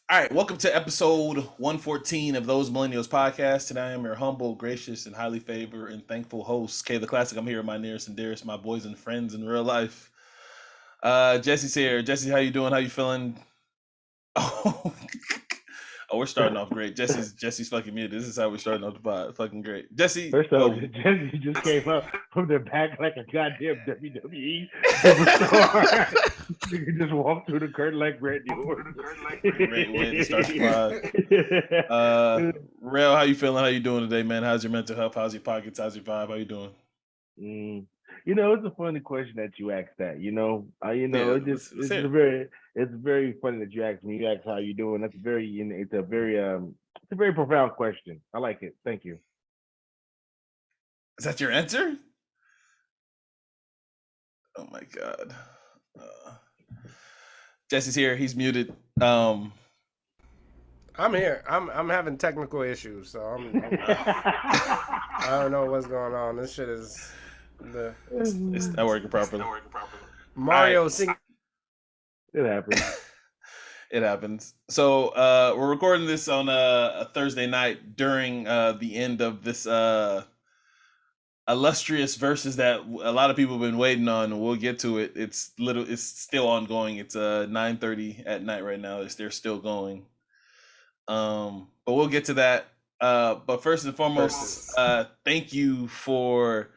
All right, welcome to episode 114 of Those Millennials podcast. Today I am your humble, gracious, and highly favored and thankful host, Kay the Classic. I'm here with my nearest and dearest, my boys and friends in real life. Jesse's here. Jesse, how you doing? How you feeling? Oh, we're starting off great. Jesse's fucking muted. This is how we're starting off the pod. Fucking great. Jesse, First off, Jesse just came up from the back like a goddamn WWE superstar. You just walk through the curtain like Randy Orton. great way to start the pod. Rail, how you feeling? How you doing today, man? How's your mental health? How's your pockets? How's your vibe? How you doing? It's a funny question that you asked that. Yeah, It's very funny that you asked me. You asked how you doing. That's very it's a very profound question. I like it. Thank you. Is that your answer? Oh my god. Jesse's here. He's muted. I'm here. I'm having technical issues, so I don't know what's going on. This shit is it's not working properly. Mario right. sing. It happens. It happens. So we're recording this on a Thursday night during the end of this illustrious verses that a lot of people have been waiting on. We'll get to it. It's still ongoing. It's 9:30 at night right now. They're still going. But we'll get to that. But first and foremost, thank you for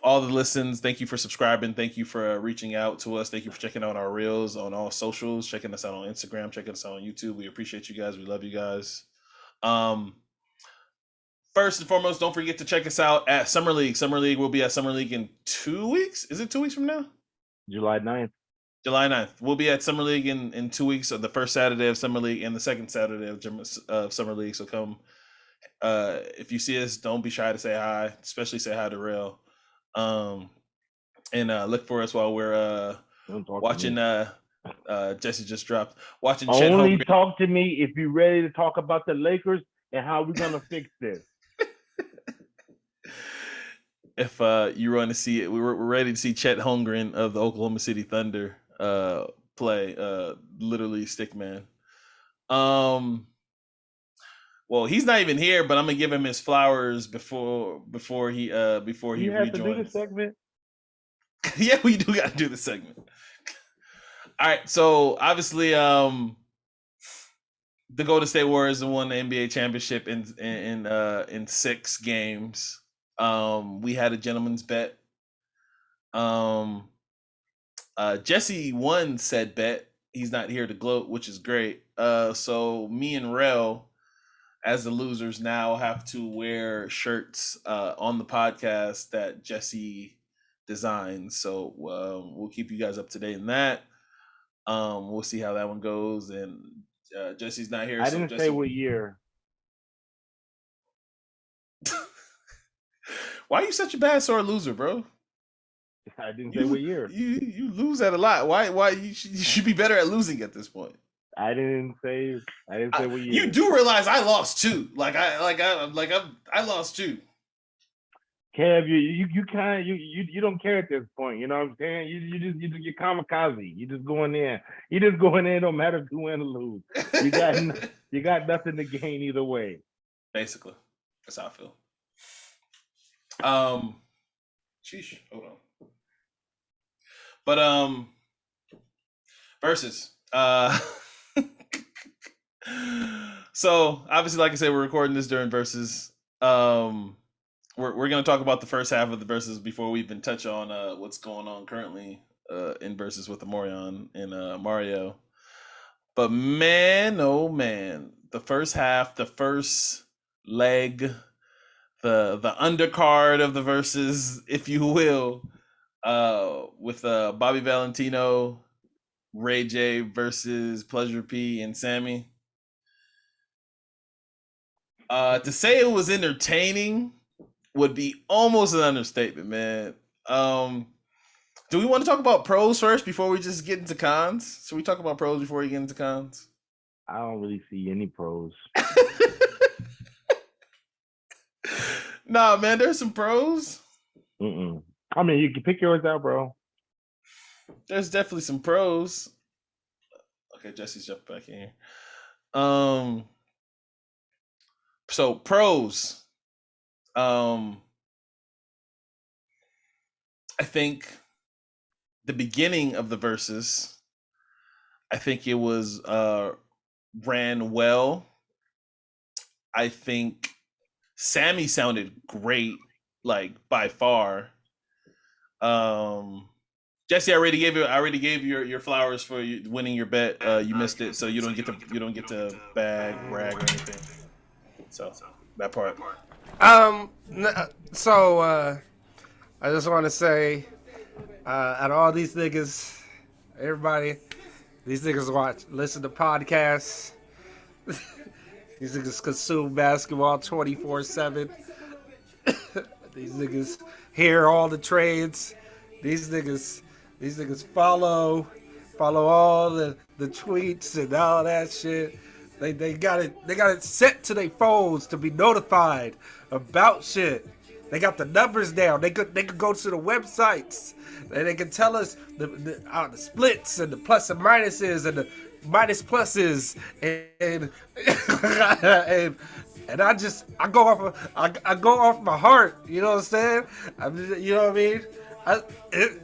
all the listens. Thank you for subscribing. Thank you for reaching out to us. Thank you for checking out our reels on all socials, checking us out on Instagram, checking us out on YouTube. We appreciate you guys. We love you guys. First and foremost, don't forget to check us out at Summer League. Summer League will be at Summer League in 2 weeks. Is it 2 weeks from now? July 9th. July 9th. We'll be at Summer League in 2 weeks, so the first Saturday of Summer League and the second Saturday of Summer League. So come. If you see us, don't be shy to say hi, especially say hi to Rail. And look for us while we're watching. Jesse just dropped. Watching. Only talk to me if you're ready to talk about the Lakers and how we're gonna fix this. If you want to see it, we're ready to see Chet Holmgren of the Oklahoma City Thunder play. Literally stick man. Well, he's not even here, but I'm gonna give him his flowers before he rejoins. To do the segment. Yeah, we do got to do the segment. All right, so obviously, the Golden State Warriors won the NBA championship in 6 games. We had a gentleman's bet. Jesse won said bet. He's not here to gloat, which is great. So me and Rel, as the losers, now have to wear shirts on the podcast that Jesse designed. So we'll keep you guys up to date in that. We'll see how that one goes. And Jesse's not here. I didn't say what year. Why are you such a bad sore loser, bro? I didn't say what year. You lose at a lot. Why you should be better at losing at this point. I didn't say what year. You do realize I lost too. I lost too. Kev, you don't care at this point. You know what I'm saying? You're kamikaze. You just going in. You just going in. No matter if you win or lose. You got nothing to gain either way. Basically, that's how I feel. Sheesh. Hold on. But Verzuz. So obviously, like I said, we're recording this during Verzuz. We're gonna talk about the first half of the Verzuz before we even touch on what's going on currently in Verzuz with Omarion and Mario. But man, oh man, the first half, the first leg, the undercard of the Verzuz, if you will, with Bobby Valentino, Ray J versus Pleasure P and Sammie. To say it was entertaining would be almost an understatement, man. Do we want to talk about pros first before we just get into cons? Should we talk about pros before we get into cons? I don't really see any pros. Nah, man, there's some pros. I mean, you can pick yours out, bro. There's definitely some pros. Okay, Jesse's jumping back in here. So pros. I think the beginning of the verses, I think it was ran well. I think Sammie sounded great, like by far. Jesse, I already gave your flowers for you winning your bet. You missed it, so you don't get to brag or anything. So that part. So I just want to say, out of all these niggas, everybody, these niggas listen to podcasts. These niggas consume basketball 24/7. These niggas hear all the trades. These niggas follow all the tweets and all that shit. They got it set to their phones to be notified about shit. They got the numbers down. They could go to the websites and they can tell us the splits and the plus and minuses and the minus pluses and I go off my heart. You know what I'm saying? You know what I mean?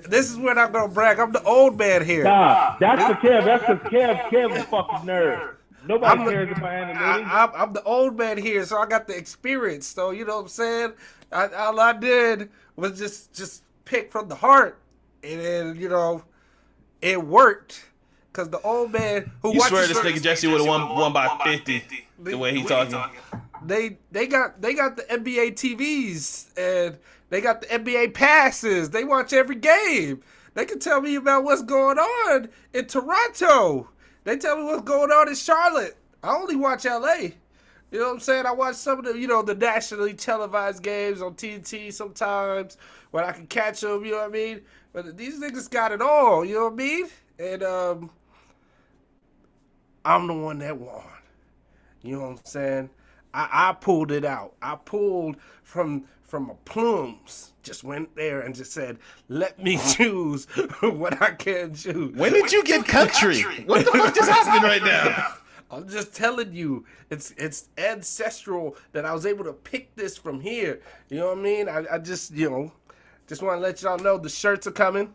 This is when I'm gonna brag. I'm the old man here. Nah, that's for Kev. That's because Kev is a fucking nerd. Nobody cares about analytics. I'm the old man here, so I got the experience. So you know what I'm saying? All I did was just pick from the heart, and then it worked. Cause the old man who you swear this nigga Jesse would have won by 50 the way he talking. They got the NBA TVs and they got the NBA passes. They watch every game. They can tell me about what's going on in Toronto. They tell me what's going on in Charlotte. I only watch LA. You know what I'm saying? I watch some of the the nationally televised games on TNT sometimes when I can catch them. You know what I mean? But these niggas got it all. You know what I mean? And I'm the one that won. You know what I'm saying? I pulled it out. I pulled from a plumes. Just went there and just said, let me choose what I can choose. When did you get country? What the fuck just happened right now? I'm just telling you, it's ancestral that I was able to pick this from here. You know what I mean? I just, just want to let y'all know the shirts are coming.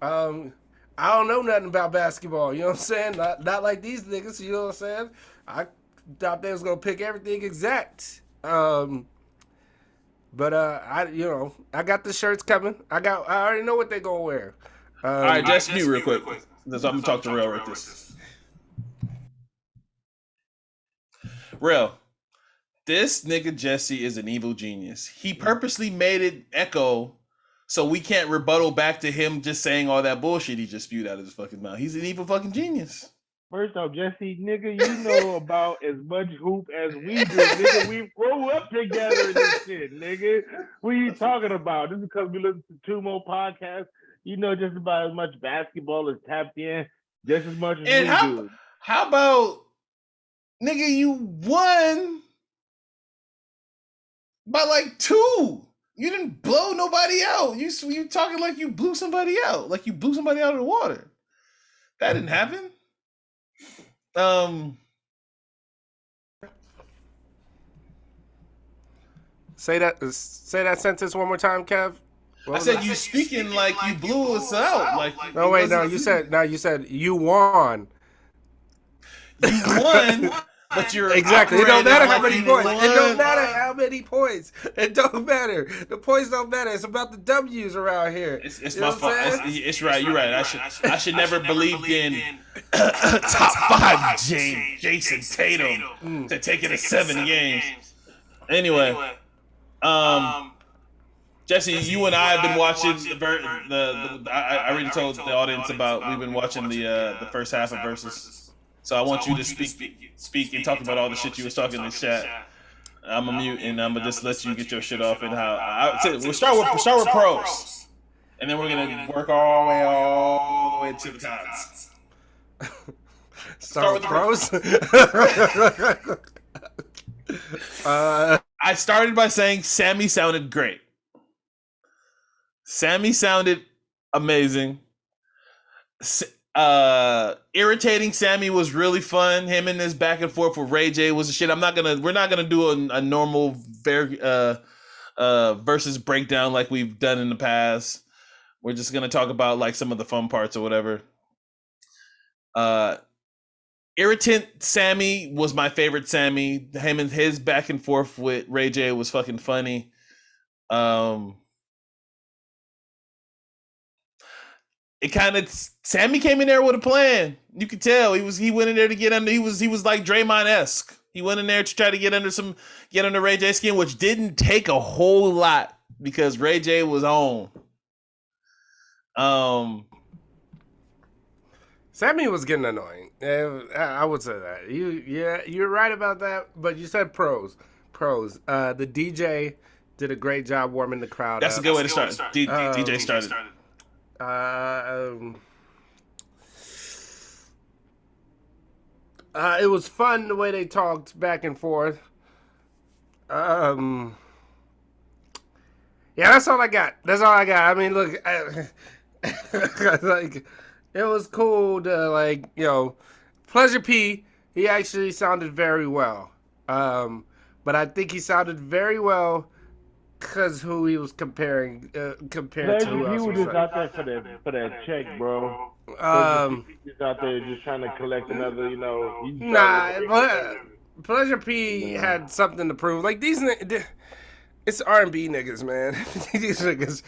I don't know nothing about basketball, you know what I'm saying? Not like these niggas, you know what I'm saying? I thought they was gonna pick everything exact. But I got the shirts coming. I already know what they gonna wear. All right, just mute real quick. I'm gonna talk to Real right this. Real, this nigga Jesse is an evil genius. He purposely made it echo so we can't rebuttal back to him just saying all that bullshit he just spewed out of his fucking mouth. He's an evil fucking genius. First off, Jesse, nigga, you know about as much hoop as we do, nigga. We grew up together in this shit, nigga. What are you talking about? This is because we listen to two more podcasts. You know just about as much basketball as tapped in, just as much as we do. How about, nigga, you won by like 2. You didn't blow nobody out. You talking like you blew somebody out. Like you blew somebody out of the water. That didn't happen. Say that sentence one more time, Kev. I said you speaking like you blew us out. Like no, wait, no. You said you won. You won. But you're exactly. It don't matter how many points. It don't matter how many points. It don't matter. The points don't matter. It's about the W's around here. It's my fault. It's right. You're right. I should never believed in top 5 Jason Tatum to take it to 7 games. Anyway, Jesse, you and I have been watching I already told the audience about we've been watching the first half of Verzuz. So I want you to speak and talk about all the shit you was talking in the chat. I'm gonna mute and I'm gonna just let you get your shit off and we'll start with pros, and then we're gonna work all the way to the cons. Start with pros. I started by saying Sammie sounded great. Sammie sounded amazing. Irritating Sammie was really fun. Him and his back and forth with Ray J was the shit. We're not gonna do a normal versus breakdown like we've done in the past. We're just gonna talk about like some of the fun parts or whatever. Irritant Sammie was my favorite Sammie. Him and his back and forth with Ray J was fucking funny. It kind of Sammie came in there with a plan. You could tell he went in there to get under. He was like Draymond-esque. He went in there to try to get under Ray J's skin, which didn't take a whole lot because Ray J was on. Sammie was getting annoying. I would say that. You're right about that. But you said pros. The DJ did a great job warming the crowd. That's a good way to start. DJ started. It was fun the way they talked back and forth. Yeah, that's all I got. I mean, look, like it was cool to Pleasure P. He actually sounded very well. But I think he sounded very well because who he was compared to. Who else he was just out there for that check, bro. He's out there just trying to collect another, Pleasure P had something to prove. Like it's R&B niggas, man. These niggas,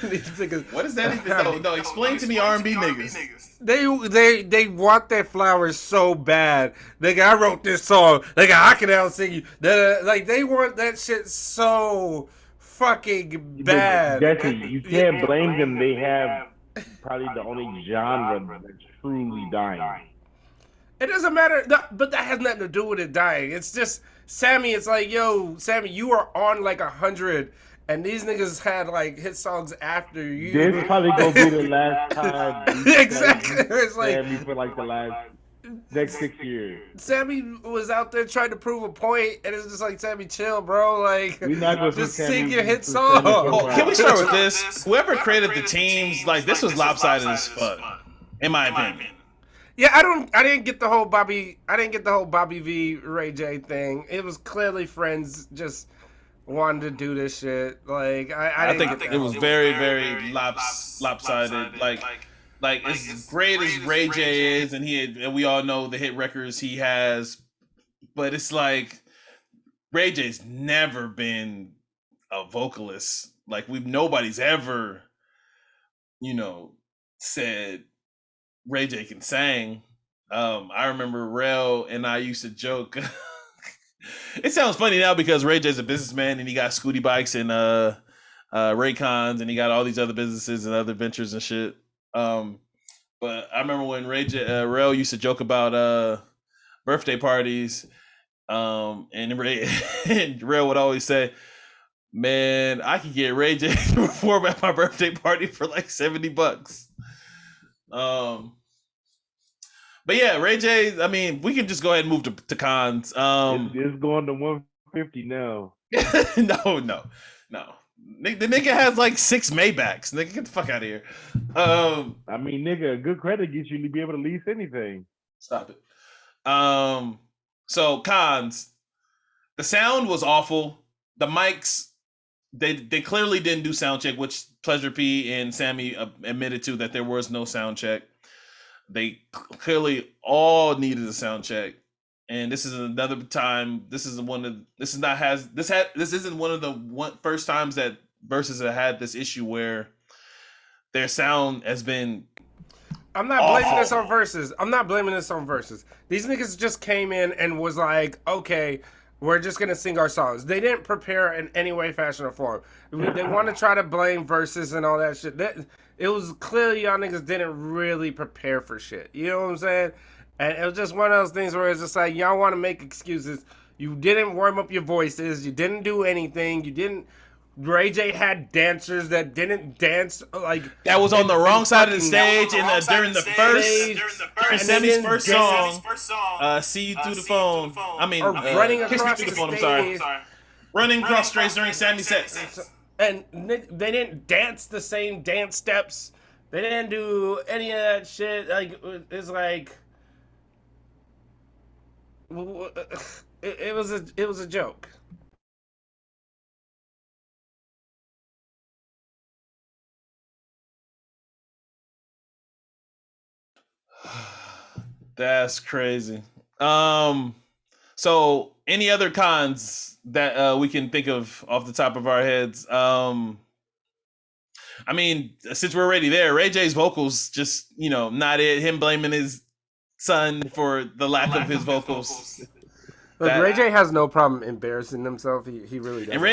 these niggas. What is that even? No, explain to me R&B niggas. They want their flowers so bad. Nigga, I wrote this song. Nigga, I can out sing you. Like they want that shit so fucking bad. You can't blame them. They have probably the only genre that's truly dying. It doesn't matter, but that has nothing to do with it dying. It's just Sammie. It's like, yo, Sammie, you are on like 100, and these niggas had like hit songs after you. This probably gonna be the last time. Exactly. It's like Sammie for like the next 6 years. Sammie was out there trying to prove a point, and it's just like, Sammie, chill, bro. Like, just sing your hit song. Can we start with this? Whoever created the teams, like, this was lopsided as fuck, in my opinion. Yeah, I didn't get the whole Bobby V Ray J thing. It was clearly friends just wanted to do this shit. Like I think it was very, very lopsided. Like as great as Ray J is, and we all know the hit records he has, but it's like Ray J's never been a vocalist. Like nobody's ever, said Ray J can sing. I remember Rel and I used to joke. It sounds funny now because Ray J's a businessman and he got Scooty bikes and Raycons and he got all these other businesses and other ventures and shit. But I remember when Rel used to joke about birthday parties, and Rel would always say, "Man, I could get Ray J to perform at my birthday party for like $70." But yeah, Ray J, I mean, we can just go ahead and move to cons. It's going to 150 now. No. The nigga has like 6 Maybachs. Nigga, get the fuck out of here. I mean, nigga, good credit gets you to be able to lease anything. Stop it. So cons. The sound was awful. The mics, they clearly didn't do sound check, which Pleasure P and Sammie admitted to, that there was no sound check. They clearly all needed a sound check, and this is another time. This isn't one of the first times that Verzuz have had this issue where their sound has been. I'm not blaming this on Verzuz. These niggas just came in and was like, okay, we're just gonna sing our songs. They didn't prepare in any way, fashion, or form. They want to try to blame Verzuz and all that shit. It was clearly y'all niggas didn't really prepare for shit. You know what I'm saying? And it was just one of those things where it's just like, y'all want to make excuses. You didn't warm up your voices. You didn't do anything. Ray J had dancers that didn't dance. Like that was on the wrong side of the stage during Sammie's first song. See you through the phone. I mean, running across the phone. I'm sorry. Running across stage during Sammie's sets. And they didn't dance the same dance steps They didn't do any of that shit. Like it's like it was a joke. That's crazy. So any other cons that we can think of off the top of our heads? I mean, since we're already there, Ray J's vocals just, not it. Him blaming his son for the lack of his vocals. Look, Ray J has no problem embarrassing himself. He really does. And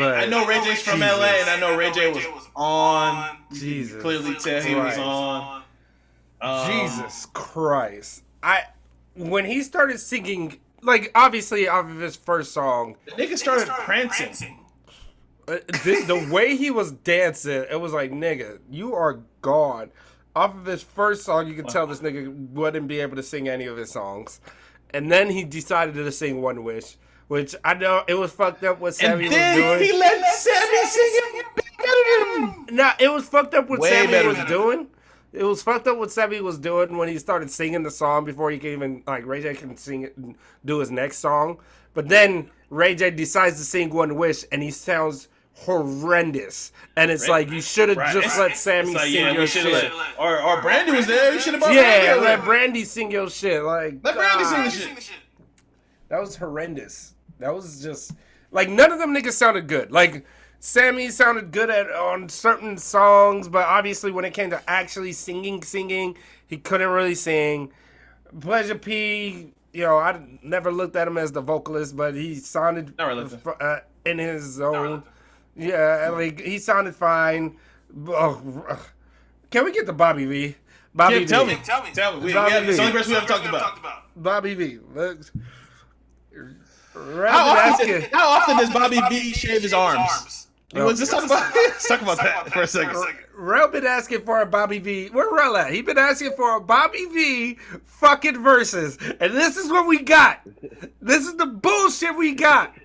I know Ray J's from LA, and I know Ray J was on. Jesus, clearly tell he was on. Jesus Christ! When he started singing, like obviously off of his first song, the nigga started prancing. The way he was dancing, it was like, nigga, you are gone. Off of his first song, you could tell this nigga wouldn't be able to sing any of his songs. And then he decided to sing One Wish, which I know it was fucked up what Sammie was doing. He let Sammie sing it better than him. Nah, it was fucked up what Way Sammie was doing. It was fucked up what Sammie was doing when he started singing the song before he can even, like, Ray J can sing it and do his next song. But then Ray J decides to sing One Wish, and he sounds horrendous. And it's like, you should have just let Sammie sing your shit. Or Brandy was there. You should have brought Brandy. Let Brandy sing your shit. Like, let Brandy sing the shit. That was horrendous. That was just, like, none of them niggas sounded good. Like, Sammie sounded good on certain songs, but obviously when it came to actually singing, he couldn't really sing. Pleasure P, I never looked at him as the vocalist, but he sounded in his zone. Yeah, like he sounded fine. Oh, can we get to Bobby V? Bobby V. Tell me. It's the only person we haven't talked about. Bobby V. How often does Bobby V shave his arms? Let's talk about that for a second. Rel been asking for a Bobby V. Where Rel at? He been asking for a Bobby V fucking verses, and this is what we got. This is the bullshit we got.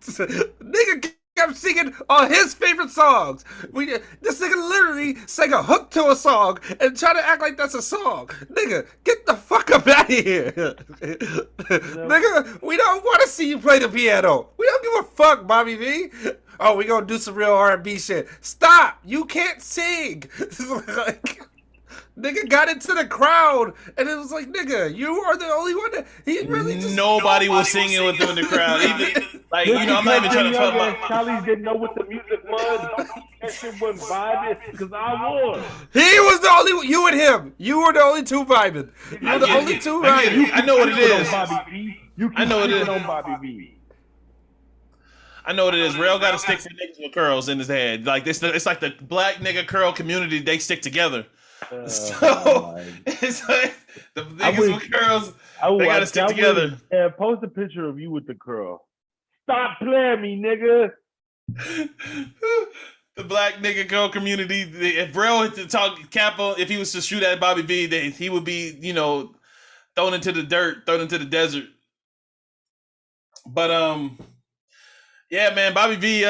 Nigga kept singing all his favorite songs. This nigga literally sang a hook to a song and try to act like that's a song. Nigga, get the fuck up out of here. Nigga, we don't want to see you play the piano. We don't give a fuck, Bobby V. Oh, we gonna do some real R&B shit. Stop! You can't sing. Nigga got into the crowd, and it was like, nigga, you are the only one that he really just... Nobody was singing with him in the crowd. Even, like, I'm not even trying to talk about... Charlie didn't know what the music was. That shit wasn't vibing, because I was. He was the only one. You and him. You were the only two vibing. You were the only two vibing. I know what it is. I know what it is. On B. I know what it is. Rail got to stick for niggas with curls in his head. Like it's like the black nigga curl community. They stick together. So it's like the niggas with curls. They got to stick together. Yeah, post a picture of you with the curl. Stop playing me, nigga. The black nigga curl community. If Rail had to talk Capo, if he was to shoot at Bobby V, he would be, thrown into the dirt, thrown into the desert. But yeah, man, Bobby V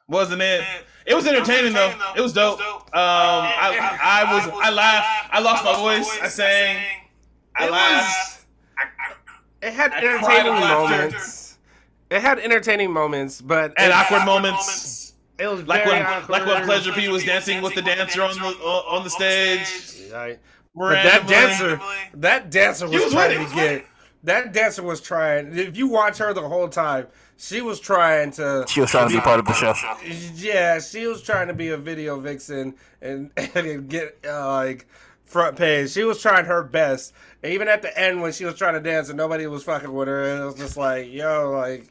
wasn't it. It was entertaining though. It was dope. I laughed. I lost my voice. I sang. I laughed. It had entertaining moments. It had entertaining moments, but and awkward moments. It was like when Pleasure P was dancing with the dancer on the stage. Right. But that dancer was trying to get. That dancer was trying. If you watch her the whole time, she was trying to. She was trying to be part of the show. Yeah, she was trying to be a video vixen and get like front page. She was trying her best. And even at the end when she was trying to dance and nobody was fucking with her, and it was just like, yo, like,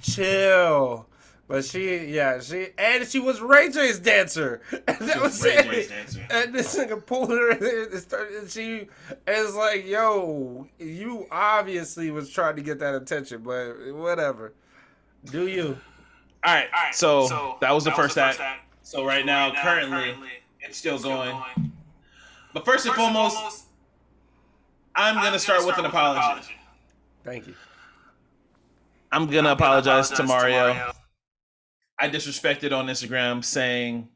chill. But she was Ray J's dancer. And that was it. And this nigga pulled her and she is like, yo, you obviously was trying to get that attention, but whatever. Do you? All right. So that was the first act. So right now, currently, it's still going. But first and foremost, I'm going to start with an apology. Thank you. I'm going to apologize to Mario. I disrespected on Instagram saying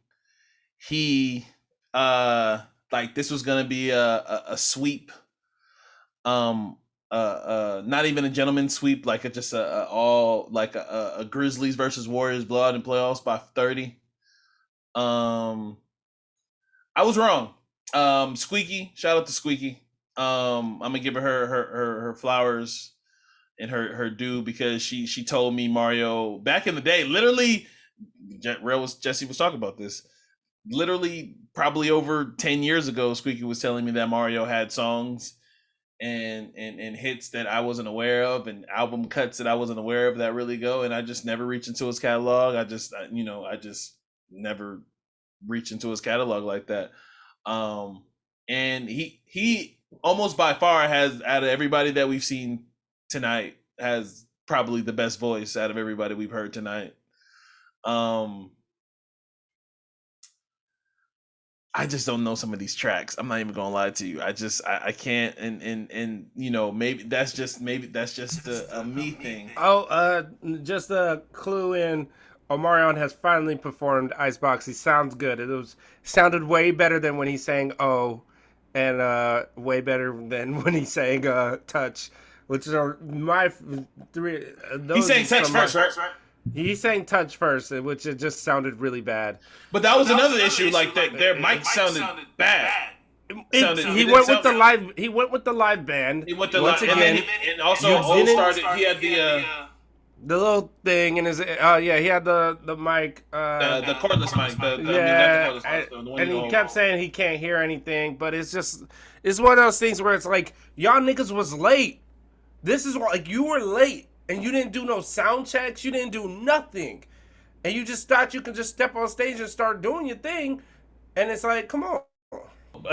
he like this was gonna be a sweep. Not even a gentleman's sweep, like just a all like a Grizzlies versus Warriors blowout in playoffs by 30. I was wrong. Squeaky, shout out to Squeaky. I'm gonna give her flowers and her due because she told me Mario back in the day, literally. Jesse was talking about this. Literally, probably over 10 years ago, Squeaky was telling me that Mario had songs and hits that I wasn't aware of, and album cuts that I wasn't aware of that really go, and I just never reached into his catalog. I just never reached into his catalog like that. And he almost by far has, out of everybody that we've seen tonight, has probably the best voice out of everybody we've heard tonight. I just don't know some of these tracks. I'm not even gonna lie to you. I can't, and maybe that's just a me thing. Oh, just a clue in. Omarion has finally performed Icebox. He sounds good. Sounded way better than when he sang "Oh," and way better than when he sang "Touch," which are my three. He sang "Touch" first, right? He sang "Touch" first, which it just sounded really bad. But that was another issue. Like their mic sounded bad. He went with the live. He went with the live band. He went the once live, again, and also O started. He had the little thing in his. He had the mic. The cordless mic. And he kept saying he can't hear anything. But it's one of those things where it's like y'all niggas was late. This is like you were late. And you didn't do no sound checks. You didn't do nothing. And you just thought you could just step on stage and start doing your thing. And it's like, come on.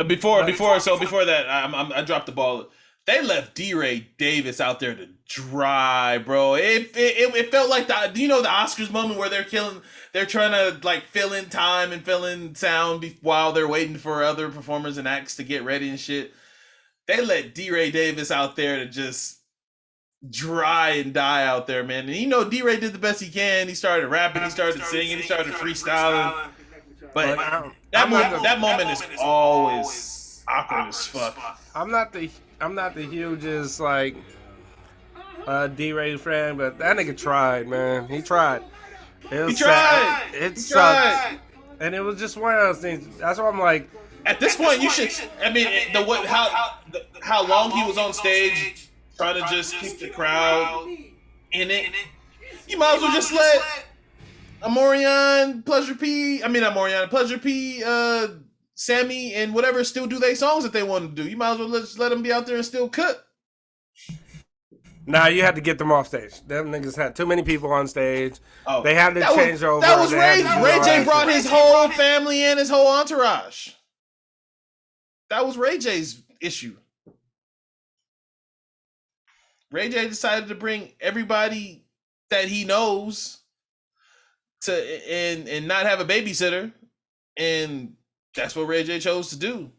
Before that, I dropped the ball. They left D-Ray Davis out there to dry, bro. It felt like the Oscars moment where they're trying to like fill in time and fill in sound while they're waiting for other performers and acts to get ready and shit. They let D-Ray Davis out there to just dry and die out there, man. And D-Ray did the best he can. He started rapping, he started singing, he started freestyling. But that moment is always awkward as fuck. I'm not the hugest like D-Ray fan, but that nigga tried, man. He tried. It sucked. And it was just one of those things. That's why I'm like, at this point, you should. I mean, how long he was on stage. Trying to just keep the crowd in it. You might as well just let Omarion, Pleasure P, Sammie, and whatever still do their songs that they want to do. You might as well just let them be out there and still cook. Nah, you had to get them off stage. Them niggas had too many people on stage. Oh, they had to change over. That was Ray. Ray J brought his whole family and his whole entourage. That was Ray J's issue. Ray J decided to bring everybody that he knows to and not have a babysitter, and that's what Ray J chose to do.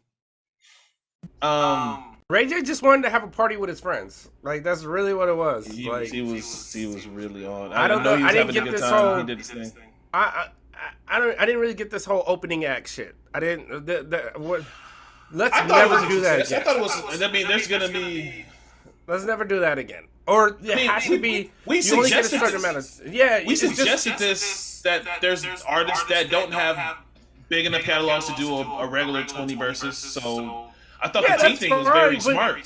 Ray J just wanted to have a party with his friends. Like that's really what it was. He was really on. I don't know. I didn't get this whole. He did his thing. I didn't really get this whole opening act shit. I didn't. Let's never do that again. I thought it was. I mean, there's gonna be. Let's never do that again. Or it has to be. We suggested this. We suggested this that there's artists that don't have big enough catalogs to do a regular 20 verses. So I thought the team thing was very smart.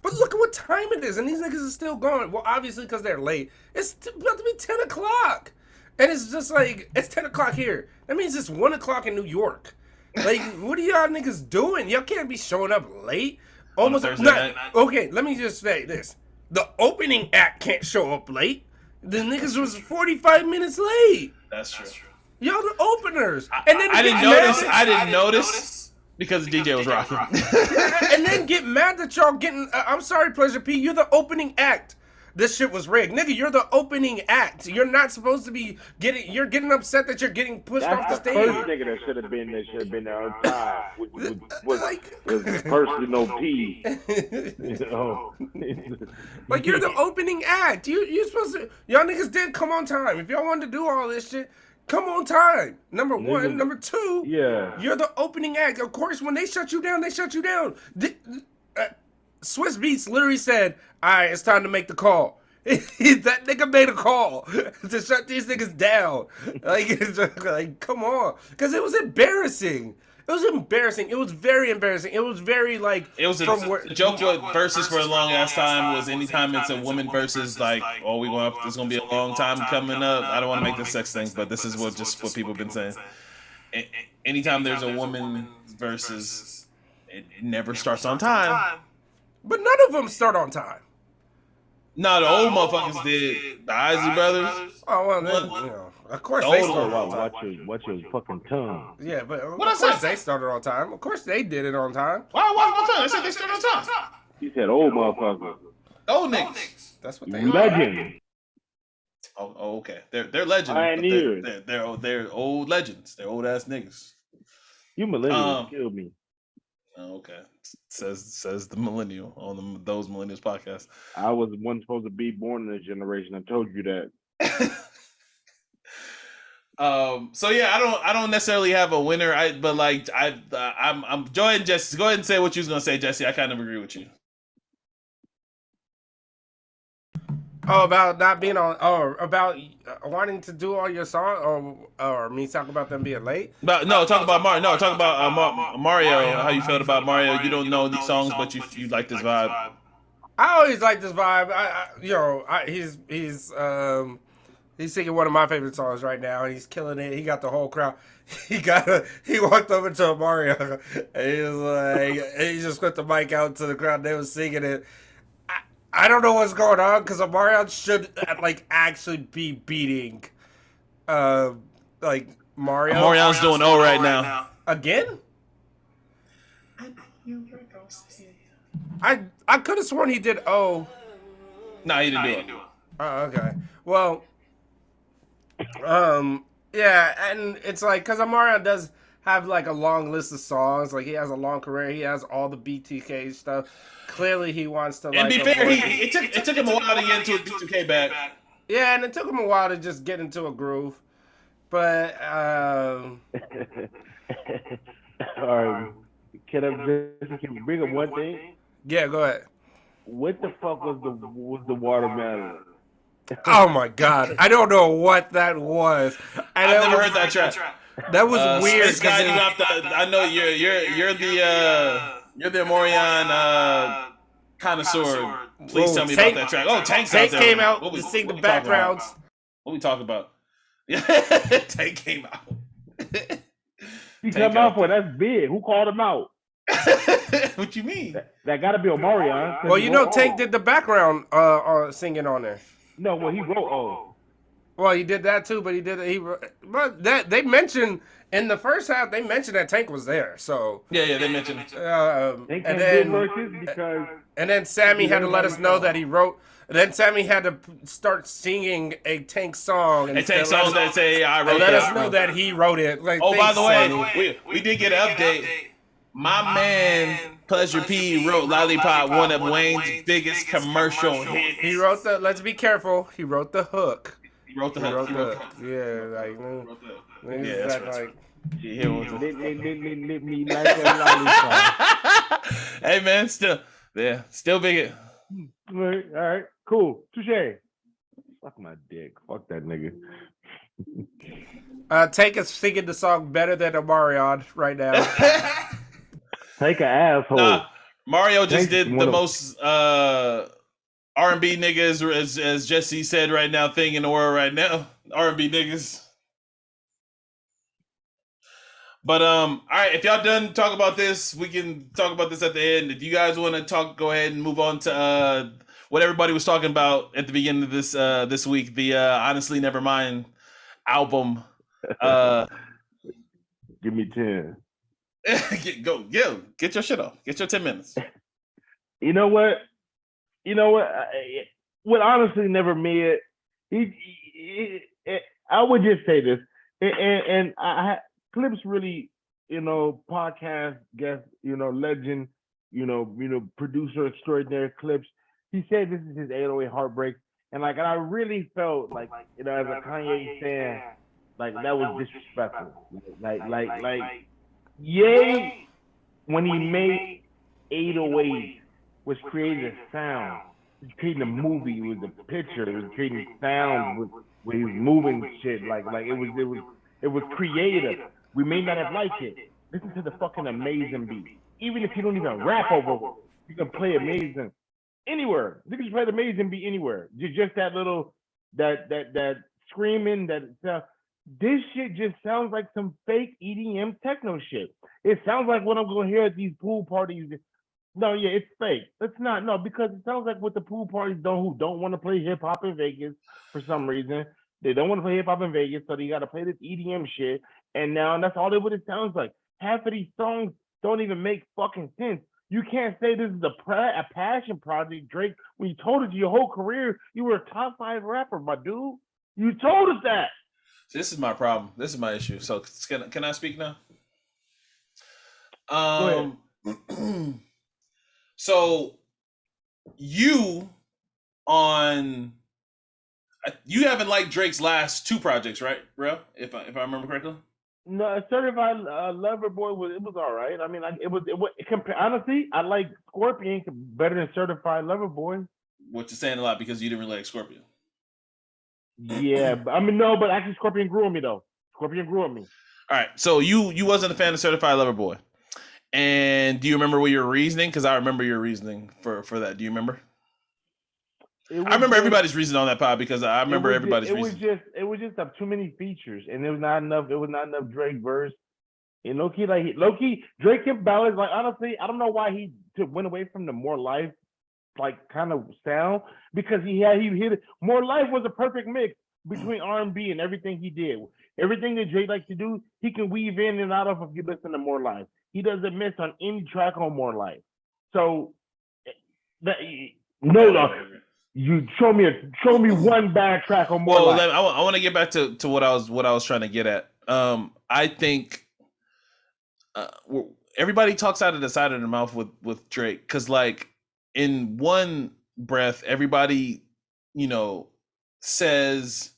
But look at what time it is, and these niggas are still going. Well, obviously because they're late. It's about to be 10 o'clock, and it's just like it's 10 o'clock here. That means it's 1 o'clock in New York. Like, what are y'all niggas doing? Y'all can't be showing up late. Almost not. Okay, let me just say this. The opening act can't show up late. The niggas was 45 minutes late. That's true. Y'all the openers. And then I didn't notice because the DJ was rocking. And then get mad that y'all getting. I'm sorry, Pleasure P. You're the opening act. This shit was rigged, nigga. You're the opening act. You're not supposed to be getting. You're getting upset that you're getting pushed off the stage. That's the first nigga that should have been there on time. Was personal P. Like you're the opening act. You're supposed to. Y'all niggas did come on time. If y'all wanted to do all this shit, Come on time. Number Nigga, one. Number two, yeah. you're the opening act. Of course, when they shut you down, they shut you down. Swiss Beats literally said, all right, it's time to make the call. That nigga made a call to shut these niggas down. Like, come on. Because it was embarrassing. It was embarrassing. It was very embarrassing. It was very, like... It was the joke with Verzuz for a long ass time was anytime it's a woman versus, like, oh, there's going to be a long time coming up. I don't want to make this sex thing, but this is what people have been saying. Anytime there's a woman versus, it never starts on time. But none of them start on time. No, the old motherfuckers did. The Isley brothers. Oh, well, then, of course they started on time. Watch your fucking tongue. Yeah, but What I of course said? they started on time. Of course they did it on time. Why my tongue? I said they started on time. You said old motherfucker. Old niggas. That's what they are. Legend. Oh, okay. They're legends. Pioneers. They're old legends. They're old ass niggas. You millennials killed me. Oh, okay. Says the millennial on those millennials podcast. I was one supposed to be born in this generation. I told you that. So yeah, I don't necessarily have a winner. I'm go ahead, Jesse. Go ahead and say what you was gonna say, Jesse. I kind of agree with you. Oh, about not being on, or about wanting to do all your songs, or me talk about them being late. But no, talk about Mario. No, talk about Mario. How you felt about Mario? You don't know these songs, but you like this vibe. I always like this vibe. He's singing one of my favorite songs right now. He's killing it. He got the whole crowd. He walked over to Mario, and he was like, he just put the mic out to the crowd. They was singing it. I don't know what's going on because Omarion should actually be beating Mario. Omarion's doing O right now. Again? I could have sworn he did O. No, he didn't do it. Oh, okay. Well, yeah, and it's like because Omarion does have like a long list of songs. Like he has a long career. He has all the BTK stuff. Clearly, he wants to. And be fair, it took him a while to get into a B2K bag. Yeah, and it took him a while to just get into a groove. But all right, can you bring up one thing? Yeah, go ahead. What the fuck was the watermelon? Oh my god, I don't know what that was. I've never heard that track. That was weird. Space Guy, I know you're the Omarion connoisseur. Please tell me about that track. Oh, Tank came out to sing the backgrounds. What we talking about? Yeah, Tank came out. He came out for that's big. Who called him out? What you mean? That got to be Omarion. Well, you know, Tank did the background singing on there. No, well, he wrote O. Well, he did that too, but but that they mentioned in the first half. They mentioned that Tank was there. So yeah, they mentioned. And then Sammie had to let us know that he wrote. And then Sammie had to start singing a Tank song. A Tank song that say I wrote. Let us know that he wrote it. Like, oh, by the way, we did get an update. My man Pleasure P wrote Lollipop, one of Wayne's biggest commercial hits. He wrote the. Let's be careful. He wrote the hook. He wrote the hook. Yeah, like. Yeah, that's right. Let me like a lollipop. Hey man, still big. All right, cool. Touche. Fuck my dick. Fuck that nigga. Tank is singing the song better than Omarion right now. Take an asshole. Mario just did the most R&B niggas, as Jesse said right now, thing in the world right now. R&B niggas. But all right, if y'all done talk about this, we can talk about this at the end. If you guys want to talk, go ahead and move on to what everybody was talking about at the beginning of this week. The Honestly Nevermind album. Give me 10. Get your shit off. Get your 10 minutes. You know what? What Honestly Never made. I would just say this, and Clips really, podcast guest, legend, producer extraordinary Clips. He said this is his 808 Heartbreak, and I really felt like, as a Kanye fan, Like that was disrespectful. Like, yay, when he made 808s, was creating a sound, was creating a movie, it was a picture, it was creating sounds with he was moving shit. Like it was creative. We may not have liked it. Listen to the fucking amazing beat. Even if you don't even rap over it, you can play amazing anywhere. You can play the amazing beat anywhere. Just that little that screaming that sound. This shit just sounds like some fake EDM techno shit. It sounds like what I'm gonna hear at these pool parties. No, yeah, it's fake. It's not. No, because it sounds like what the pool parties who don't want to play hip hop in Vegas for some reason. They don't want to play hip hop in Vegas, so they got to play this EDM shit. And now that's all what it sounds like. Half of these songs don't even make fucking sense. You can't say this is a passion project, Drake. When you told us your whole career you were a top 5 rapper, my dude. You told us that. This is my problem. This is my issue. So can I speak now? Go ahead. So you haven't liked Drake's last 2 projects, right, bro? If I remember correctly. No, Certified Lover Boy was all right. I mean, honestly, I like Scorpion better than Certified Lover Boy. Which is saying a lot because you didn't really like Scorpion. Yeah, but I mean, no, but actually Scorpion grew on me though. Scorpion grew on me. All right, so you wasn't a fan of Certified Lover Boy, and do you remember what your reasoning? Because I remember your reasoning for that. Do you remember? I remember everybody's reason on that pod because I remember everybody's reason. It was just too many features, and there was not enough. It was not enough Drake verse. And low-key, Drake and ballads. Like honestly, I don't know why he went away from the More Life like kind of sound, because he hit it. More Life was a perfect mix between R&B and everything he did. Everything that Drake likes to do, he can weave in and out of if you listen to More Life. He doesn't miss on any track on More Life. So you show me one bad track on More Life. I want to get back to what I was trying to get at. I think everybody talks out of the side of their mouth with Drake, because like in one breath, everybody says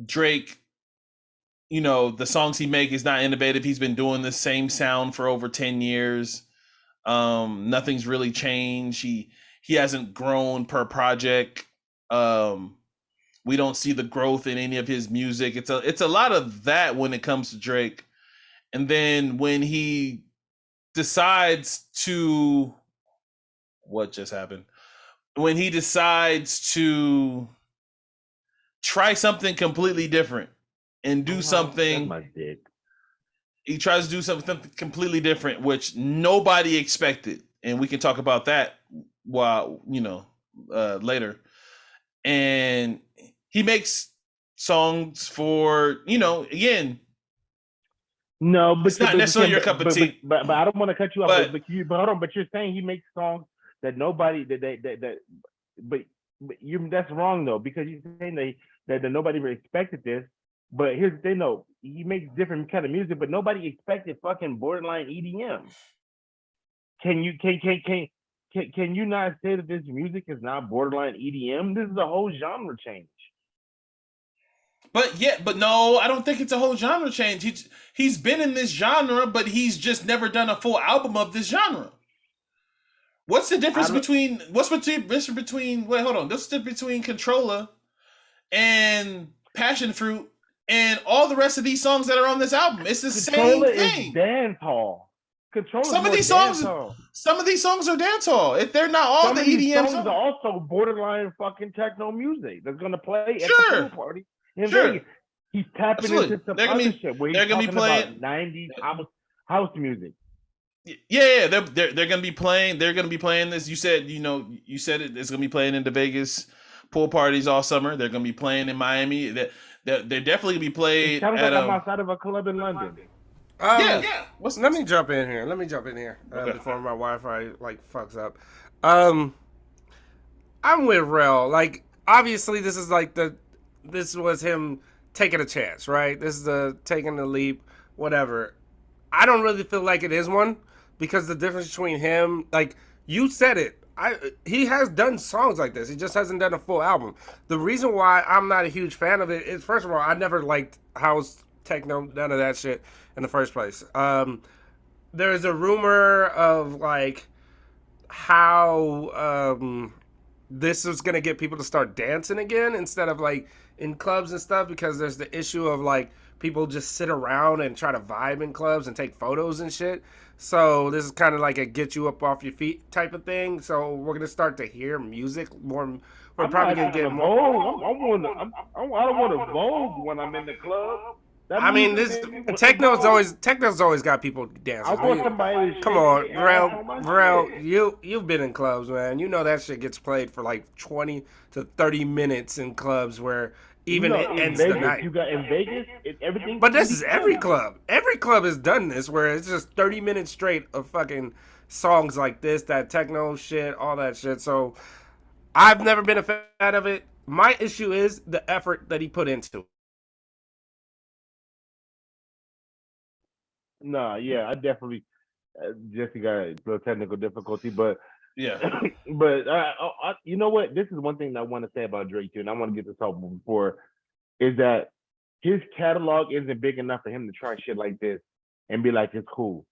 Drake, the songs he make is not innovative. He's been doing the same sound for over 10 years. Nothing's really changed. He hasn't grown per project. We don't see the growth in any of his music. It's a lot of that when it comes to Drake. And then when he decides to, what just happened? When he decides to try something completely different and do something, he tries to do something completely different, which nobody expected. And we can talk about that later. And he makes songs for, again, no, but it's not necessarily your cup of tea. But I don't want to cut you off. But hold on. But you're saying he makes songs that nobody but that's wrong though, because you're saying that nobody expected this. But here's the thing though, he makes different kind of music, but nobody expected fucking borderline EDM. Can you not say that this music is not borderline EDM? This is a whole genre change. But no, I don't think it's a whole genre change. He's been in this genre, but he's just never done a full album of this genre. What's the difference between Controller and Passion Fruit and all the rest of these songs that are on this album? It's the same thing. Is dance hall. Some of these songs are dance hall. If they're not all the EDM songs, are also borderline fucking techno music that's gonna play at the pool party in Vegas. He's tapping into some other shit where he's talking about 90s house music. Yeah, they're gonna be playing. They're gonna be playing this. You said it. It's gonna be playing in the Vegas pool parties all summer. They're gonna be playing in Miami. They're definitely gonna be played. Sounds like I'm outside of a club in London. Yeah. Let me jump in here. Okay. Before my Wi-Fi fucks up. I'm with Rel. Like, obviously, this was him taking a chance, right? This is taking the leap, whatever. I don't really feel like it is one, because the difference between him, like you said it, he has done songs like this. He just hasn't done a full album. The reason why I'm not a huge fan of it is, first of all, I never liked house, techno, none of that shit in the first place. There's a rumor of like how this is gonna get people to start dancing again instead of like in clubs and stuff, because there's the issue of like people just sit around and try to vibe in clubs and take photos and shit. So this is kind of like a get you up off your feet type of thing. So we're gonna start to hear music more. We're probably gonna get more. I don't want to vogue when I'm in the club. I mean, this techno's always got people dancing. I want somebody to Come on, Varel, you've been in clubs, man. You know that shit gets played for like 20 to 30 minutes in clubs where even it ends Vegas, the night. You got in Vegas, everything. But this is every club. Every club has done this where it's just 30 minutes straight of fucking songs like this, that techno shit, all that shit. So I've never been a fan of it. My issue is the effort that he put into it. No, yeah, I definitely Jesse got a little technical difficulty, but Yeah. but you know what? This is one thing that I want to say about Drake too, and I want to get this out before, is that his catalog isn't big enough for him to try shit like this and be like, it's cool.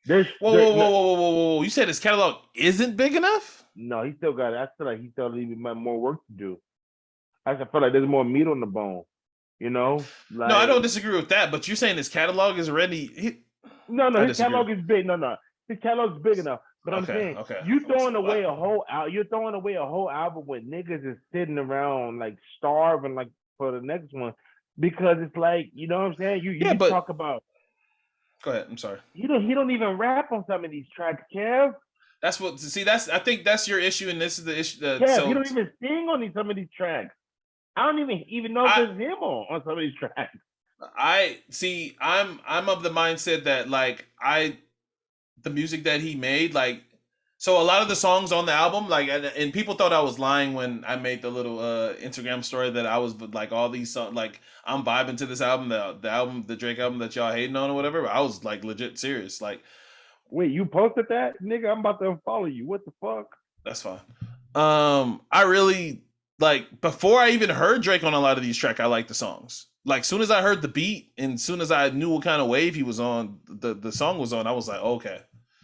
Whoa! You said his catalog isn't big enough? No, he still got it. I feel like he still needs more work to do. I feel like there's more meat on the bone. You know? Like, No, I don't disagree with that, but you're saying his catalog is already... No, his catalog is big. No, his catalog is big enough. But I'm saying, you throwing away a whole album with niggas is sitting around like starving like for the next one, because it's like, you know what I'm saying? You talk about. Go ahead. I'm sorry. He don't even rap on some of these tracks, Kev. That's what. See, I think that's your issue, and this is the issue. Kev, he don't even sing on some of these tracks. I don't even know if there's him on some of these tracks. I'm of the mindset that like the music that he made, like, so a lot of the songs on the album, like, and people thought I was lying when I made the little Instagram story that I was like, all these songs, like, I'm vibing to this album, the Drake album that y'all hating on or whatever. But I was like legit serious. Like, wait, you posted that, nigga? I'm about to unfollow you. What the fuck? That's fine. I really like, before I even heard Drake on a lot of these tracks, I liked the songs. Like, soon as I heard the beat and soon as I knew what kind of wave he was on, the song was on, I was like, okay.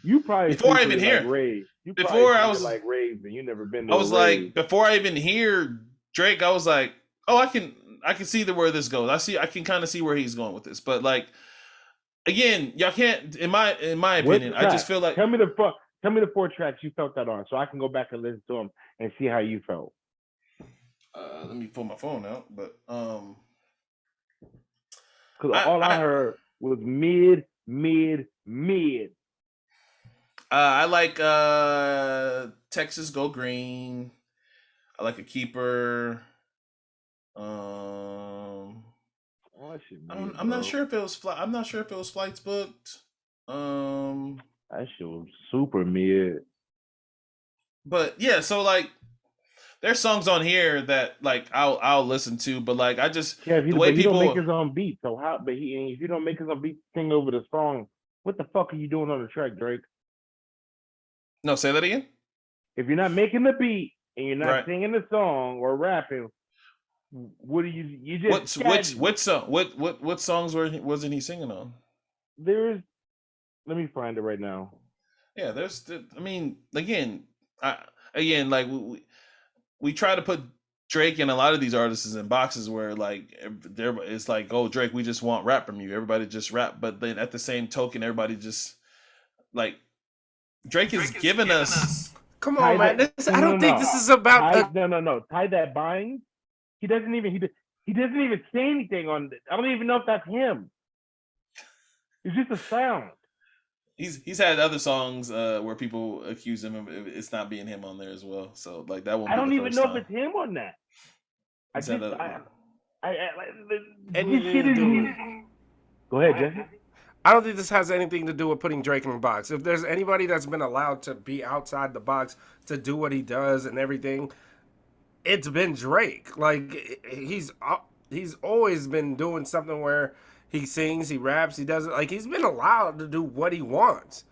You probably before I even hear like raves. Before I was like raves, and you never been. I was like, before I even hear Drake, I was like, oh, I can see where this goes. I can kind of see where he's going with this. But like, again, y'all can't. In my opinion, I just feel like. Tell me the 4 tracks you felt that on, so I can go back and listen to them and see how you felt. Let me pull my phone out, but because all I heard was mid. I like Texas Go Green. I like A Keeper. I'm not sure if it was I'm not sure if it was Flights Booked. That shit was super mid. But yeah, so like, there's songs on here that like I'll listen to, but like I just the way people don't make his own beat. So how? But if you don't make his own beat, sing over the song, what the fuck are you doing on the track, Drake? No, say that again. If you're not making the beat and you're not singing the song or rapping, what do you just? What song? What songs wasn't he singing on? Let me find it right now. Yeah, I mean, again, like we try to put Drake and a lot of these artists in boxes where like it's like, oh, Drake, we just want rap from you. Everybody just rap, but then at the same token, everybody just like. Drake has given us. Come on, man. I don't think this is about. No. Ty that bind. He doesn't even say anything on it. I don't even know if that's him. It's just a sound. He's had other songs where people accuse him of it's not being him on there as well. So like that one. I don't even know if it's him on that. Go ahead, Jesse. I don't think this has anything to do with putting Drake in a box. If there's anybody that's been allowed to be outside the box to do what he does and everything, it's been Drake. Like, he's always been doing something where he sings, he raps, he does it. Like, he's been allowed to do what he wants.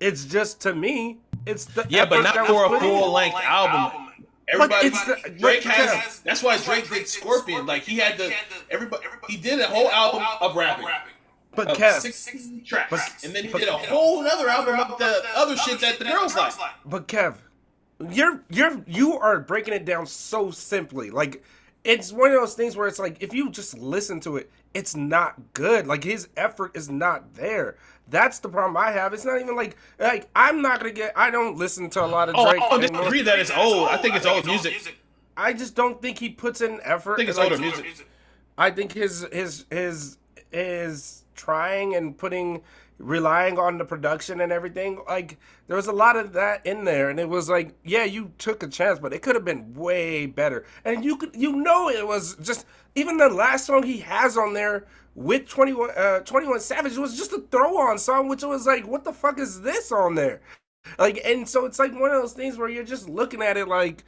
It's just, to me, It's the Yeah, but effort not that for was a put in. full length album. Everybody, Drake but has. That's why Drake did Scorpion. Like he had the everybody. He did a whole album of rapping. But Of Kev, 16 tracks, and then he but- did a whole other album of the other shit that the girls like. But Kev, you are breaking it down so simply. Like, it's one of those things where it's like if you just listen to it, it's not good. Like his effort is not there. That's the problem I have. It's not even like I'm not gonna get. I don't listen to a lot of Drake. I don't anymore. disagree that it's old. I think it's old music. I just don't think he puts in effort. I think it's like, older music. I think his trying and relying on the production and everything, like there was a lot of that in there, and it was like, yeah, you took a chance, but it could have been way better. And it was just even the last song he has on there with 21 Savage was just a throw-on song, which was like, what the fuck is this on there? Like, and so it's like one of those things where you're just looking at it like,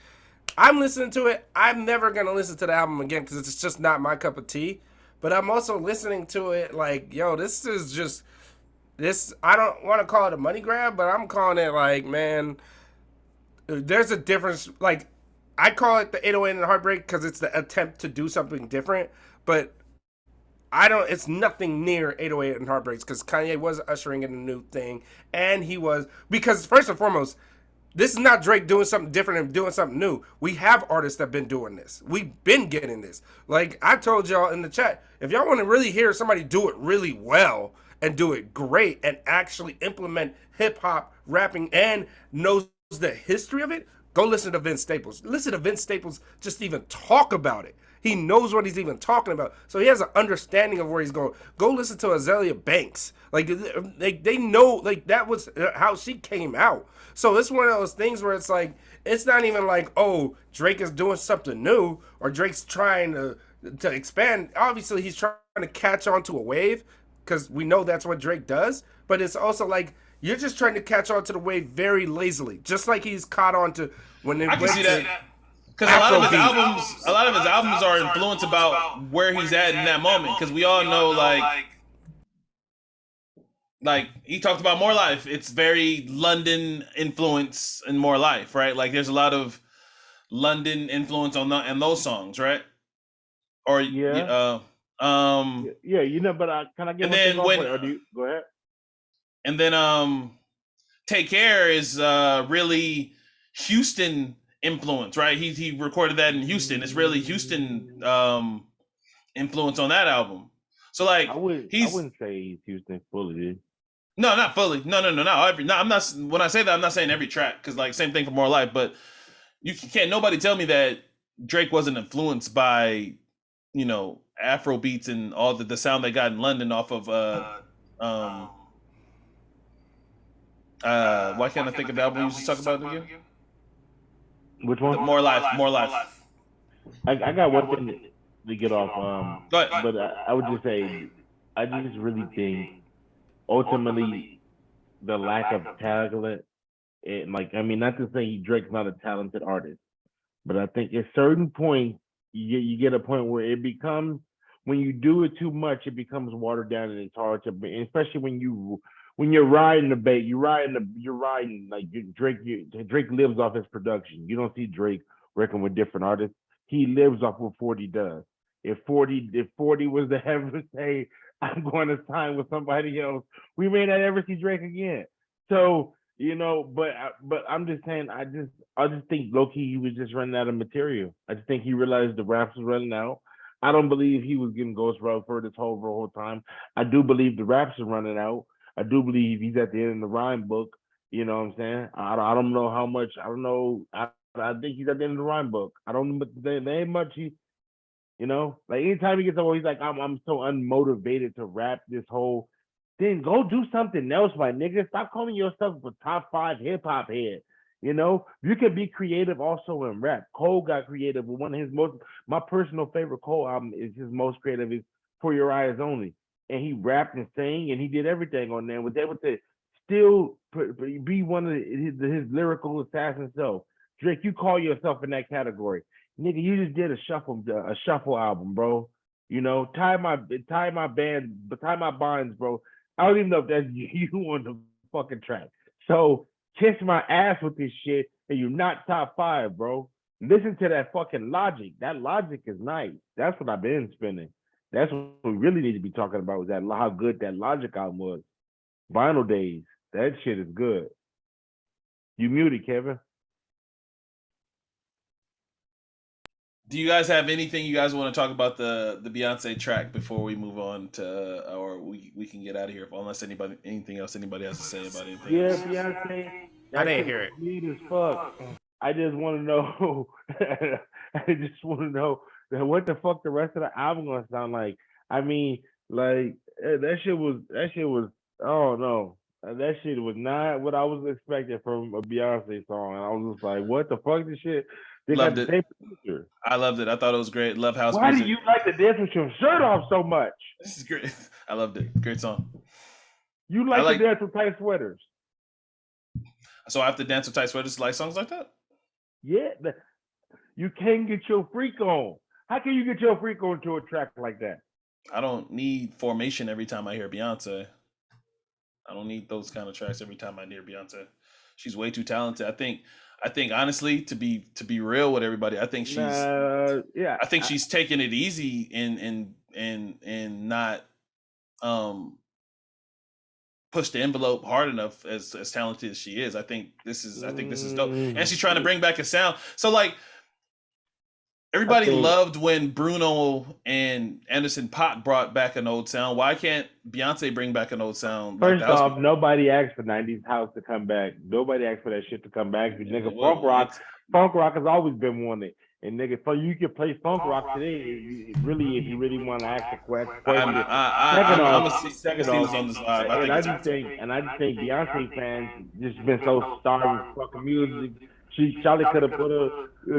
I'm listening to it. I'm never gonna listen to the album again because it's just not my cup of tea. But I'm also listening to it like, yo, this is just this. I don't want to call it a money grab, but I'm calling it like, man, there's a difference. Like, I call it the 808 and Heartbreak because it's the attempt to do something different. But I don't. It's nothing near 808 and Heartbreaks because Kanye was ushering in a new thing, and he was because first and foremost, this is not Drake doing something different and doing something new. We have artists that have been doing this. We've been getting this. Like I told y'all in the chat, if y'all want to really hear somebody do it really well and do it great and actually implement hip hop rapping and knows the history of it, go listen to Vince Staples. Listen to Vince Staples just even talk about it. He knows what he's even talking about. So he has an understanding of where he's going. Go listen to Azalea Banks. Like they know, like that was how she came out. So it's one of those things where it's like, it's not even like, oh, Drake is doing something new or Drake's trying to expand. Obviously, he's trying to catch on to a wave because we know that's what Drake does. But it's also like, you're just trying to catch on to the wave very lazily, just like he's caught on to when they I can went see to that. Because a lot of his albums are influenced about where he's at in that moment. Because we all know, like he talked about More Life. It's very London influence in More Life, right? Like there's a lot of London influence on those songs, right? Or yeah, but can I get and one then thing off? when Or do you go ahead? and then Take Care is really Houston influence, right? He recorded that in Houston. It's really Houston influence on that album. So like I wouldn't say he's Houston fully, dude. No, not fully. No. I'm not. When I say that, I'm not saying every track because like same thing for More Life. But you can't. Nobody tell me that Drake wasn't influenced by Afro beats and all the sound they got in London off of why can't I think of the album we used to talk about again? Which one? More Life. I got one thing to get off. Go ahead. But I would just say, I just really think ultimately the lack of talent, not to say Drake's not a talented artist, but I think at certain points you get a point where it becomes, when you do it too much, it becomes watered down and it's hard to, especially when you're riding the bait, you're riding like Drake. Drake lives off his production. You don't see Drake working with different artists. He lives off what 40 does. If 40 was to ever say, I'm going to sign with somebody else, we may not ever see Drake again. So, but I'm just saying, I just think low-key he was just running out of material. I just think he realized the raps was running out. I don't believe he was getting Ghost Road for this whole time. I do believe the raps are running out. I do believe he's at the end of the rhyme book. You know what I'm saying? I don't know how much. I don't know. I think he's at the end of the rhyme book. I don't know, but there ain't much like anytime he gets over, he's like, I'm so unmotivated to rap this whole thing. Go do something else, my nigga. Stop calling yourself a top 5 hip hop head. You can be creative also in rap. Cole got creative with one of his my personal favorite Cole album is his most creative is For Your Eyes Only. And he rapped and sang and he did everything on there and was able to still be one of his lyrical assassin self. Drake, you call yourself in that category. Nigga, you just did a shuffle album, bro. Tie my bonds, bro. I don't even know if that's you on the fucking track. So kiss my ass with this shit, and you're not top 5, bro. Listen to that fucking logic. That logic is nice. That's what I've been spinning. That's what we really need to be talking about, is that how good that Logic album was. Vinyl Days. That shit is good. You muted, Kevin. Do you guys have anything you guys want to talk about the Beyonce track before we move on to, or we can get out of here, unless anything else anybody has to say about anything? Yeah, else? Beyonce. I didn't hear it. Weird as fuck. I just want to know. I just want to know what the fuck the rest of the album gonna sound like. I mean, like that shit was. Oh no, that shit was not what I was expecting from a Beyonce song. And I was just like, what the fuck? This shit. They Loved got the it. same producer. I loved it. I thought it was great. Love house Why music. do you like to dance with your shirt off so much? This is great. I loved it. Great song. You I like like- to dance with tight sweaters. So I have to dance with tight sweaters to like songs like that? Yeah, you can't get your freak on. How can you get your freak on to a track like that? I don't need formation every time I hear Beyonce. I don't need those kind of tracks every time I hear Beyonce. She's way too talented. I think honestly, to be real with everybody, I think she's yeah. I think she's taking it easy and not push the envelope hard enough as talented as she is. I think this is dope. And she's trying to bring back a sound. So like everybody loved when Bruno and Anderson .Paak brought back an old sound. Why can't Beyonce bring back an old sound? First off, nobody asked for 90s house to come back. Nobody asked for that shit to come back. Nigga, funk rock has always been wanted. And nigga, so you can play funk rock today, if you really want to ask a question. I'm on this vibe. I just think Beyonce fans just been so starved with fucking music. Charlie could have put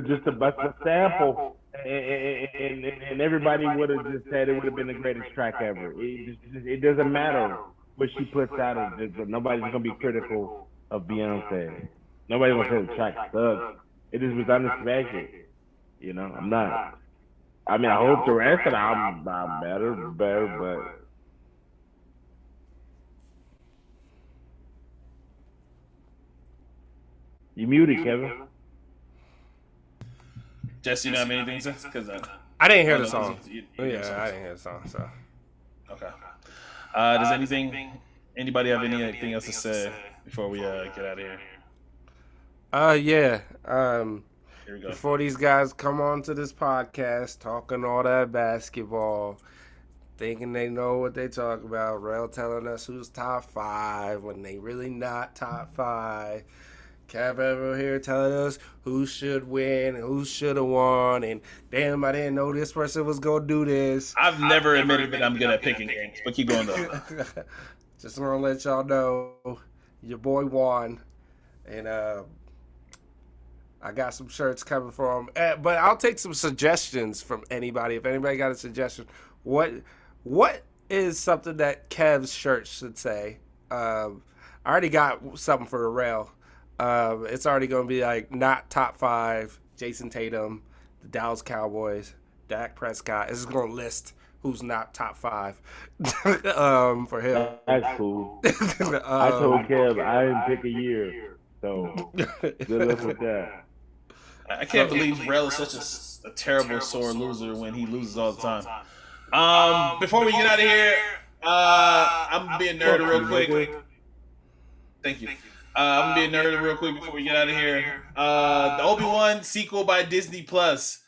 just a sample, and everybody would have just said it would have been the greatest track ever. It doesn't matter what she puts out. Nobody's gonna be critical of Beyonce. Nobody's gonna say the track sucks. It just was unexpected. You know, I'm not. I mean, I hope the rest of the album are better, but. You muted, Kevin. Jess, you know have anything to say? Because I didn't hear the song. I didn't hear the song. So okay. Does anybody have anything else to say before we get out of here? Yeah. Here we go. Before these guys come on to this podcast talking all that basketball, thinking they know what they talk about, Rel telling us who's top 5 when they really not top 5. Kev over here telling us who should win and who should have won, and damn, I didn't know this person was gonna do this. I've never admitted that I'm good at picking games, but keep going though. Just want to let y'all know your boy won, and I got some shirts coming for him. But I'll take some suggestions from anybody. If anybody got a suggestion, what is something that Kev's shirt should say? I already got something for the rail. It's already going to be like not top 5, Jason Tatum, the Dallas Cowboys, Dak Prescott. It's going to list who's not top 5 for him. That's cool. I told Kev I didn't pick a year, so good luck with that. I can't believe Rel is such a terrible sore loser when he loses all the time. Before we get out of here, I'm going to be a nerd real quick. Thank you. I'm gonna be a nerd real quick before we get out of here. The Obi-Wan sequel by Disney Plus.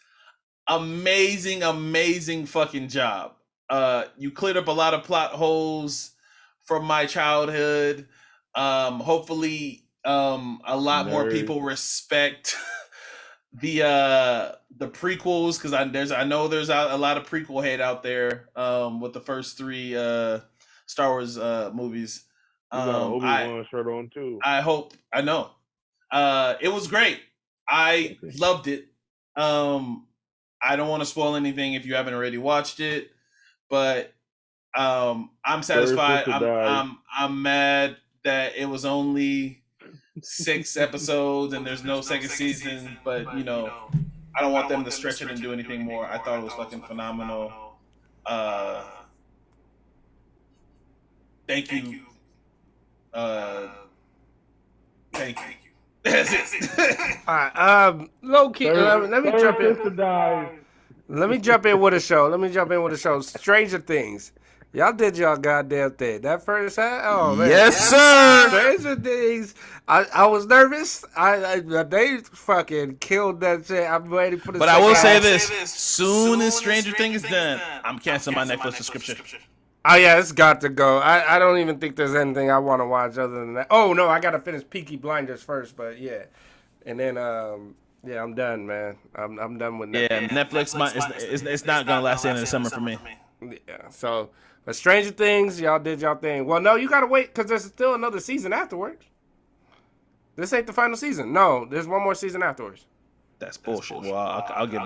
Amazing fucking job. You cleared up a lot of plot holes from my childhood. Hopefully, a lot more people respect the prequels, because I know there's a lot of prequel hate out there with the first 3 Star Wars movies. You got Obi-Wan shirt on too. I know. It was great. I loved it. I don't want to spoil anything if you haven't already watched it, but I'm satisfied. I'm mad that it was only 6 episodes and there's no second season, but you know, I don't want them to stretch it and do anything more. I thought it was fucking phenomenal. Thank you. Thank you. That's it. All right, low key. Let me jump in. Sister dies. Let me jump in with a show. Stranger Things. Y'all did y'all goddamn thing. That first half, oh man. Yes, sir. Stranger Things. I was nervous. They fucking killed that shit. I'm waiting for the. But I will say this: soon as Stranger Things is done, I'm canceling my Netflix subscription. Oh yeah, it's got to go. I don't even think there's anything I want to watch other than that. Oh no, I gotta finish Peaky Blinders first, but yeah, and then yeah, I'm done, man. I'm done with Netflix. Yeah, Netflix. It's not gonna last the end of the summer for me. Yeah, so but Stranger Things, y'all did y'all thing. Well, no, you gotta wait because there's still another season afterwards. This ain't the final season. No, there's one more season afterwards. That's bullshit. Well, I'll give.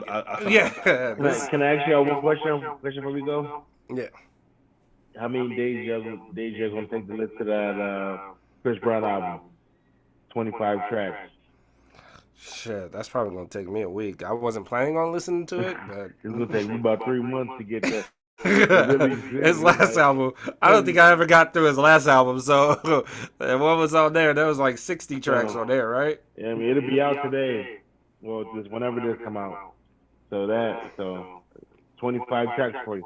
Yeah. Can I ask you one question before we go? Yeah. How many days you gonna take to listen to that Chris Brown album? 25 tracks. Shit, that's probably gonna take me a week. I wasn't planning on listening to it, but It's gonna take me about 3 months to get that. his last album. I don't think I ever got through his last album. So, and what was on there? There was like 60 tracks on there, right? Yeah, I mean it'll be out today. Well, just whenever this come out. So 25 tracks for you.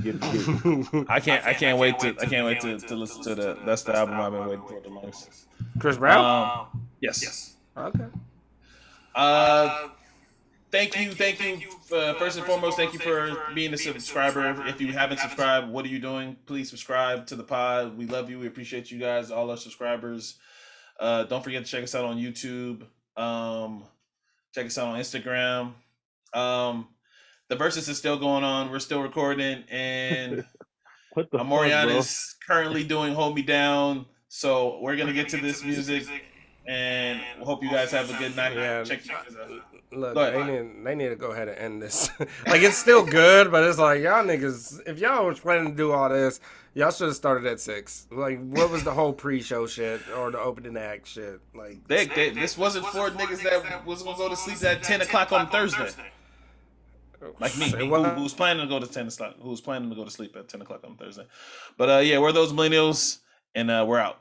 Get it. I can't wait to listen to that. That's the album I've been waiting for the longest. Chris Brown. Yes. Okay. Thank you. First and foremost, thank you for being a subscriber. If you haven't subscribed, what are you doing? Please subscribe to the pod. We love you. We appreciate you guys, all our subscribers. Don't forget to check us out on YouTube. Check us out on Instagram. The Verzuz is still going on. We're still recording, and Omarion is currently doing "Hold Me Down." So we're gonna get to this music, and we hope you guys have a good night. Yeah. Check you guys out. Look, they need to go ahead and end this. Like, it's still good, but it's like, y'all niggas, if y'all was planning to do all this, y'all should have started at 6. Like, what was the whole pre-show shit or the opening act shit? Like, This wasn't for niggas that was gonna go to sleep at 10 o'clock on Thursday. Like me, who's planning to go to 10 o'clock, who's planning to go to sleep at 10 o'clock on Thursday. But yeah, we're those millennials, and we're out.